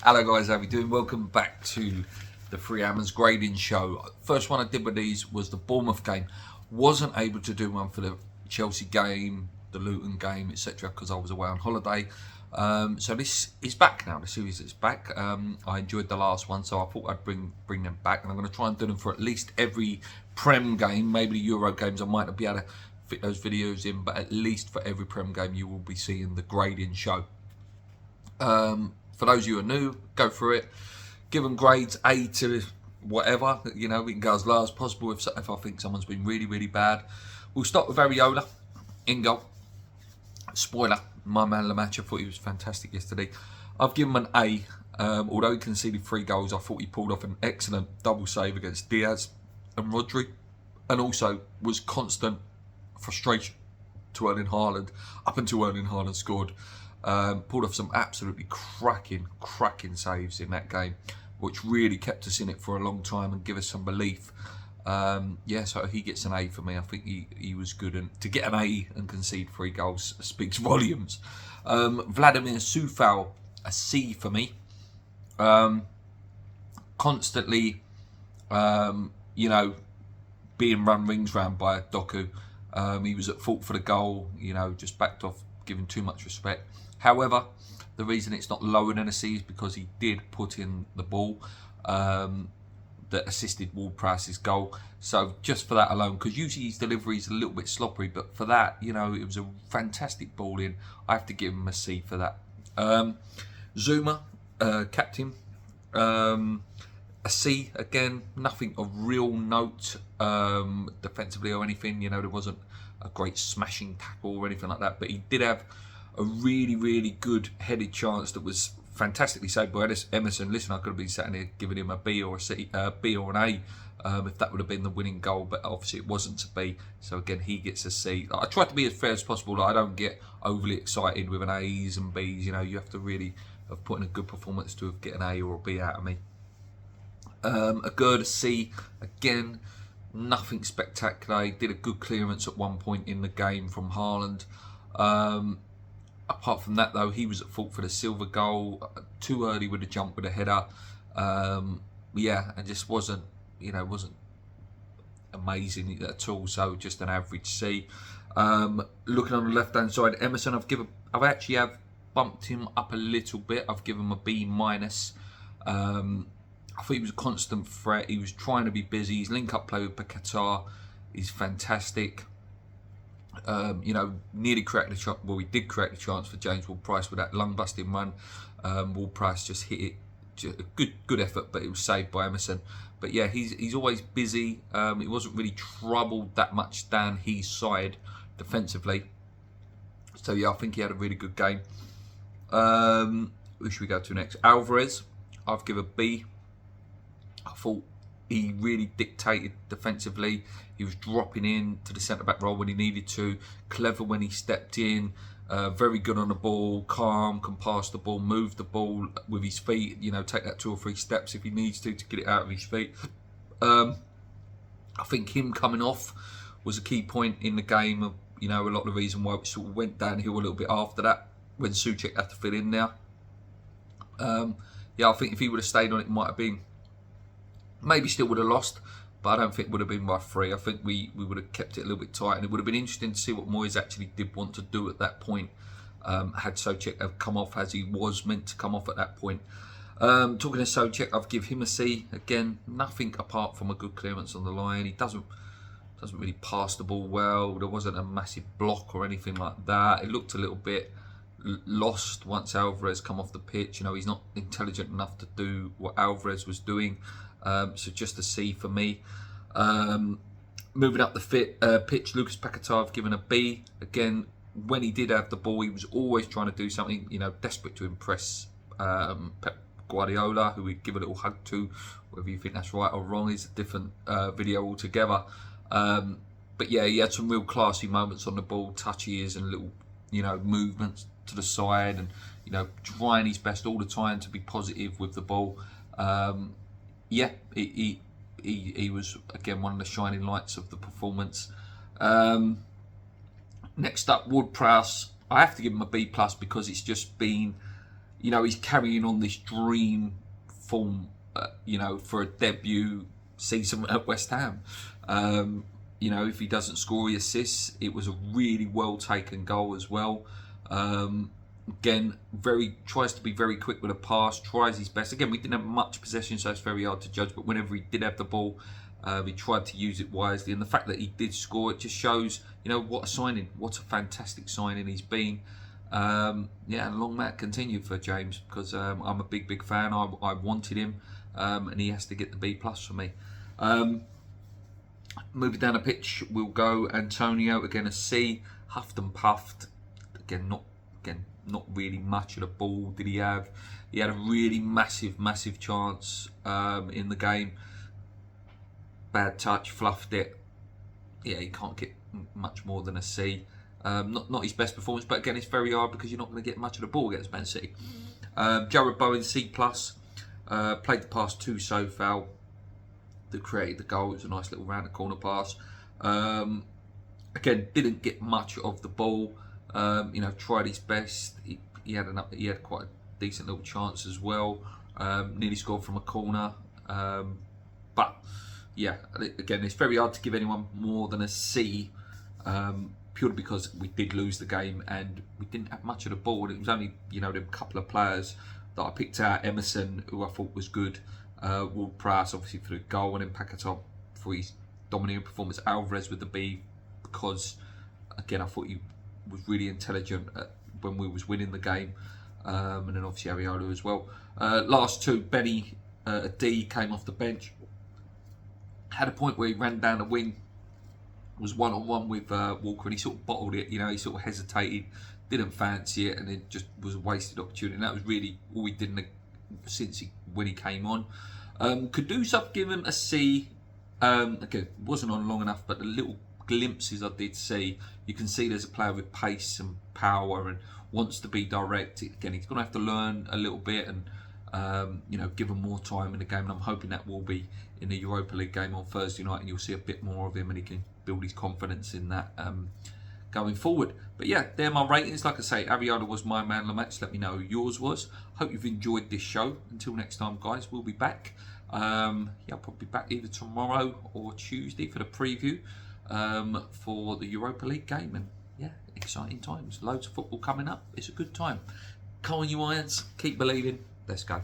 Hello guys, how are we doing? Welcome back to the Free Hammers grading show. First one I did with these was the Bournemouth game. Wasn't able to do one for the Chelsea game, the Luton game, etc. because I was away on holiday. So this is back now. The series is back. I enjoyed the last one, so I thought I'd bring them back, and I'm going to try and do them for at least every Prem game. Maybe the Euro games I might not be able to fit those videos in, but at least for every Prem game you will be seeing the grading show. For those of you who are new, go through it. Give them grades A to whatever. You know, we can go as low as possible if I think someone's been really, really bad. We'll start with Areola in goal. Spoiler, my man of the match. I thought he was fantastic yesterday. I've given him an A. Although he conceded 3 goals, I thought he pulled off an excellent double save against Diaz and Rodri, and also was constant frustration to Erling Haaland up until Erling Haaland scored. Pulled off some absolutely cracking saves in that game, which really kept us in it for a long time and give us some belief. Yeah, so he gets an A for me. I think he was good, and to get an A and concede 3 goals speaks volumes. Vladimir Sufal, a C for me. Constantly, you know, being run rings round by Doku. He was at fault for the goal, you know, just backed off, giving too much respect. However, the reason it's not lower than a C is because he did put in the ball that assisted Ward-Prowse's goal. So just for that alone, because usually his delivery is a little bit sloppy, but for that, you know, it was a fantastic ball in. I have to give him a C for that. Zuma, captain, a C again. Nothing of real note defensively or anything. You know, there wasn't a great smashing tackle or anything like that, but he did have a really good headed chance that was fantastically saved by Emerson. Listen, I could have been sitting here giving him a B or a C, B or an A if that would have been the winning goal, but obviously it wasn't a B. So again, he gets a C. I try to be as fair as possible. I don't get overly excited with an A's and B's. You know, you have to really have put in a good performance to get an A or a B out of me. A good C again. Nothing spectacular. He did a good clearance at one point in the game from Haaland. Apart from that, though, he was at fault for the silver goal. Too early with the jump with the header. Yeah, and just wasn't amazing at all. So just an average C. Looking on the left-hand side, Emerson, I've actually bumped him up a little bit. I've given him a B minus. I thought he was a constant threat. He was trying to be busy. His link-up play with Qatar is fantastic. You know, nearly created a shot. Well, we did create a chance for James Ward-Prowse with that lung-busting run. Ward-Prowse just hit it. Just a good effort, but it was saved by Emerson. But yeah, he's always busy. He wasn't really troubled that much down his side defensively. So yeah, I think he had a really good game. Who should we go to next? Alvarez, I've given a B. I thought he really dictated defensively. He was dropping in to the centre-back role when he needed to. Clever when he stepped in. Very good on the ball. Calm, can pass the ball, move the ball with his feet. You know, take that 2 or 3 steps if he needs to get it out of his feet. I think him coming off was a key point in the game. You know, a lot of the reason why it sort of went downhill a little bit after that when Souček had to fill in now. Yeah, I think if he would have stayed on, it might have been. Maybe still would have lost, but I don't think it would have been by 3. I think we would have kept it a little bit tight, and it would have been interesting to see what Moyes actually did want to do at that point. Had Souček have come off as he was meant to come off at that point. Talking to Souček, I've given him a C. Again, nothing apart from a good clearance on the line. He doesn't really pass the ball well. There wasn't a massive block or anything like that. It looked a little bit lost once Alvarez come off the pitch. You know, he's not intelligent enough to do what Alvarez was doing. So just a C for me. Moving up the pitch, Lucas Paquetá, I've given a B. Again, when he did have the ball, he was always trying to do something, you know, desperate to impress Pep Guardiola, who we'd give a little hug to. Whether you think that's right or wrong is a different video altogether. But yeah, he had some real classy moments on the ball, touches and little, you know, movements to the side, and, you know, trying his best all the time to be positive with the ball. Yeah, he was, again, one of the shining lights of the performance. Next up, Ward-Prowse. I have to give him a B+ because it's just been, you know, he's carrying on this dream form, you know, for a debut season at West Ham. You know, if he doesn't score, he assists. It was a really well taken goal as well. Again, tries to be very quick with a pass, tries his best. Again, we didn't have much possession, so it's very hard to judge. But whenever he did have the ball, he tried to use it wisely. And the fact that he did score, it just shows, you know, what a signing, what a fantastic signing he's been. Yeah, and long may it continue for James, because I'm a big fan. I wanted him, and he has to get the B+ for me. Moving down the pitch, we'll go Antonio, again a C, huffed and puffed. Again, not really much of the ball did he have. He had a really massive chance in the game. Bad touch, fluffed it. Yeah, he can't get much more than a C. Not his best performance, but again, it's very hard because you're not going to get much of the ball against Man City. Jared Bowen, C+. Played the pass to Sofal that created the goal. It was a nice little round the corner pass. Again, didn't get much of the ball. You know, tried his best. He had quite a decent little chance as well. Nearly scored from a corner. But yeah, again, it's very hard to give anyone more than a C. Purely because we did lose the game and we didn't have much of the ball. It was only, you know, a couple of players that I picked out. Emerson, who I thought was good. Ward-Prowse, obviously, for the goal, and then Paquetá for his dominating performance. Alvarez with the B, because, again, I thought he was really intelligent when we was winning the game. And then obviously Areola as well. Last two, Benny, a D, came off the bench. Had a point where he ran down the wing, was one-on-one with Walker, and he sort of bottled it. You know, he sort of hesitated, didn't fancy it, and it just was a wasted opportunity. And that was really all he did when he came on. Kudus, I've given a C. Again, wasn't on long enough, but the little glimpses I did see, you can see there's a player with pace and power and wants to be direct. Again, he's going to have to learn a little bit and you know, give him more time in the game. And I'm hoping that will be in the Europa League game on Thursday night, and you'll see a bit more of him, and he can build his confidence in that going forward. But yeah, they're my ratings. Like I say, Areola was my man of the match. Let me know who yours was. Hope you've enjoyed this show. Until next time, guys, we'll be back. Yeah, I'll probably be back either tomorrow or Tuesday for the preview for the Europa League game. And yeah, exciting times. Loads of football coming up. It's a good time. Come on, you Irons. Keep believing. Let's go.